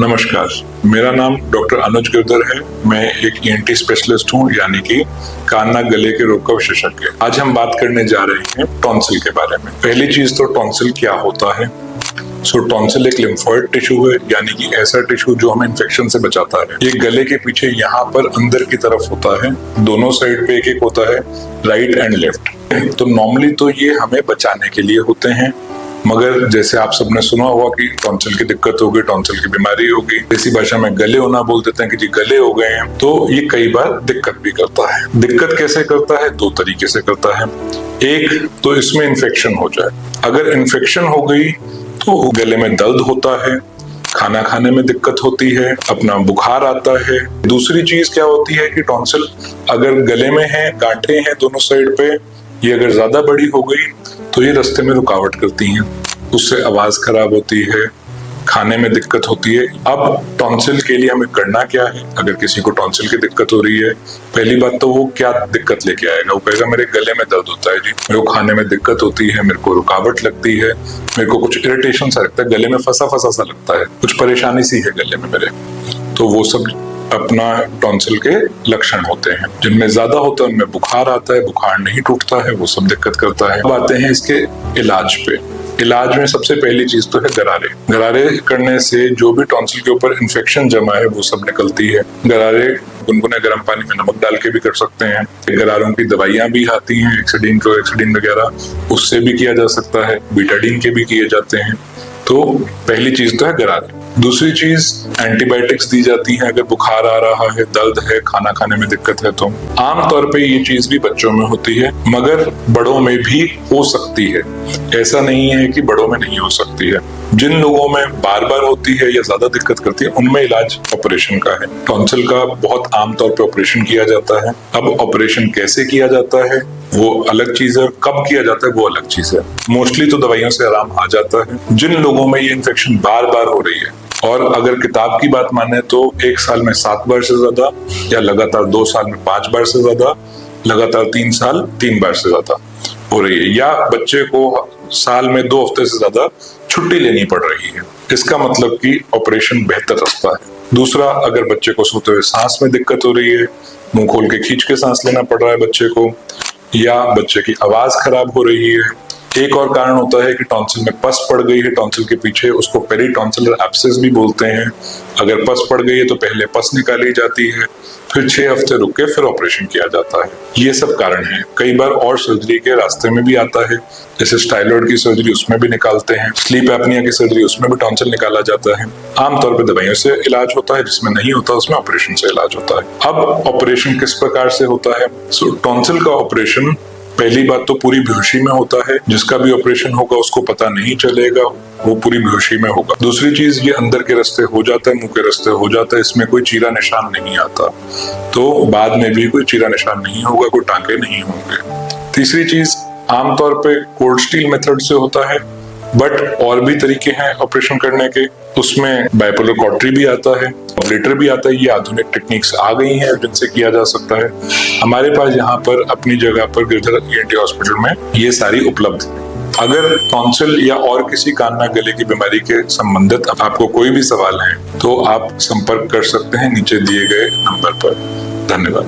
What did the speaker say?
नमस्कार, मेरा नाम डॉक्टर अनुज गिरधर है। मैं एक ईएनटी स्पेशलिस्ट हूँ, यानी कि कान नाक गले के रोग का विशेषज्ञ। आज हम बात करने जा रहे हैं टॉन्सिल के बारे में। पहली चीज तो टॉन्सिल क्या होता है। टॉन्सिल एक लिम्फोइड टिश्यू है, यानी कि ऐसा टिश्यू जो हमें इन्फेक्शन से बचाता है। ये गले के पीछे यहाँ पर अंदर की तरफ होता है, दोनों साइड पे एक एक होता है, राइट एंड लेफ्ट। तो नॉर्मली तो ये हमें बचाने के लिए होते हैं, मगर जैसे आप सबने सुना होगा कि टॉन्सिल की दिक्कत होगी, टॉन्सिल की बीमारी होगी, इसी भाषा में गले होना बोल देते हैं कि जी गले हो गए हैं। तो ये कई बार दिक्कत भी करता है। दिक्कत कैसे करता है? दो तरीके से करता है। एक तो इसमें इन्फेक्शन हो जाए। अगर इन्फेक्शन हो गई तो गले में दर्द होता है, खाना खाने में दिक्कत होती है, अपना बुखार आता है। दूसरी चीज क्या होती है कि टॉन्सिल अगर गले में है, गांठें हैं दोनों साइड पे, ये अगर ज्यादा बड़ी हो गई तो ये रास्ते में रुकावट करती हैं, उससे आवाज खराब होती है, खाने में दिक्कत होती है। अब टॉन्सिल के लिए हमें करना क्या है? अगर किसी को टॉन्सिल की दिक्कत हो रही है, पहली बात तो वो क्या दिक्कत लेके आएगा। वो कहेगा मेरे गले में दर्द होता है जी, मेरे को खाने में दिक्कत होती है, मेरे को रुकावट लगती है, मेरे को कुछ इरिटेशन सा लगता है, गले में फंसा फंसा सा लगता है, कुछ परेशानी सी है गले में मेरे। तो वो सब अपना टॉन्सिल के लक्षण होते हैं। जिनमें ज्यादा होता है उनमें बुखार आता है, बुखार नहीं टूटता है, वो सब दिक्कत करता है। अब आते हैं इसके इलाज पे। इलाज में सबसे पहली चीज तो है गरारे। गरारे करने से जो भी टॉन्सिल के ऊपर इन्फेक्शन जमा है वो सब निकलती है। गरारे गुनगुने गर्म पानी में नमक डाल के भी कर सकते हैं। गरारों की दवाइयां भी आती हैं, एक्सिडीन, क्लोरेक्सिडीन वगैरह, उससे भी किया जा सकता है। बीटाडीन के भी किए जाते हैं। तो पहली चीज तो है गरारे। दूसरी चीज एंटीबायोटिक्स दी जाती हैं अगर बुखार आ रहा है, दर्द है, खाना खाने में दिक्कत है। तो आमतौर पे ये चीज भी बच्चों में होती है, मगर बड़ों में भी हो सकती है। ऐसा नहीं है कि बड़ों में नहीं हो सकती है। जिन लोगों में बार बार होती है या ज्यादा दिक्कत करती है, उनमें इलाज ऑपरेशन का है। टॉन्सिल का बहुत आमतौर पे ऑपरेशन किया जाता है। अब ऑपरेशन कैसे किया जाता है वो अलग चीज है, कब किया जाता है वो अलग चीज है। मोस्टली तो दवाइयों से आराम आ जाता है। जिन लोगों में ये इन्फेक्शन बार बार हो रही है, और अगर किताब की बात माने तो 1 साल में 7 बार से ज्यादा, या लगातार 2 साल में 5 बार से ज्यादा, लगातार 3 साल 3 बार से ज्यादा हो रही है, या बच्चे को साल में 2 हफ्ते से ज्यादा छुट्टी लेनी पड़ रही है, इसका मतलब कि ऑपरेशन बेहतर रास्ता है। दूसरा, अगर बच्चे को सोते हुए सांस में दिक्कत हो रही है, मुंह खोल के खींच के सांस लेना पड़ रहा है बच्चे को, या बच्चे की आवाज खराब हो रही है। एक और कारण होता है कि टॉन्सिल में पस पड़ गई है टॉन्सिल के पीछे, उसको पेरीटॉन्सिलर एब्सेस भी बोलते हैं। अगर पस पड़ गई है तो पहले पस निकाली जाती है, फिर 6 हफ्ते रुक के फिर ऑपरेशन किया जाता है। ये सब कारण है। कई बार और सर्जरी के रास्ते में भी आता है, जैसे स्टाइलॉइड की सर्जरी, उसमें भी निकालते हैं। स्लीप एपनिया की सर्जरी, उसमें भी टॉन्सिल निकाला जाता है। आमतौर पर दवाइयों से इलाज होता है, जिसमें नहीं होता उसमें ऑपरेशन से इलाज होता है। अब ऑपरेशन किस प्रकार से होता है? टॉन्सिल का ऑपरेशन पहली बात तो पूरी बेहोशी में होता है। जिसका भी ऑपरेशन होगा उसको पता नहीं चलेगा, वो पूरी बेहोशी में होगा। दूसरी चीज, ये अंदर के रास्ते हो जाता है, मुंह के रास्ते हो जाता है, इसमें कोई चीरा निशान नहीं आता, तो बाद में भी कोई चीरा निशान नहीं होगा, कोई टांके नहीं होंगे। तीसरी चीज, आमतौर पे कोल्ड स्टील मेथड से होता है, बट और भी तरीके हैं ऑपरेशन करने के। उसमें बाइपोलर कॉटरी भी आता है, ऑपरेटर भी आता है। ये आधुनिक टेक्निक्स आ गई हैं जिनसे किया जा सकता है। हमारे पास यहाँ पर अपनी जगह पर गिरधर ईएनटी हॉस्पिटल में ये सारी उपलब्ध है। अगर टॉन्सिल या और किसी कान नाक गले की बीमारी के संबंधित आपको कोई भी सवाल है तो आप संपर्क कर सकते हैं नीचे दिए गए नंबर पर। धन्यवाद।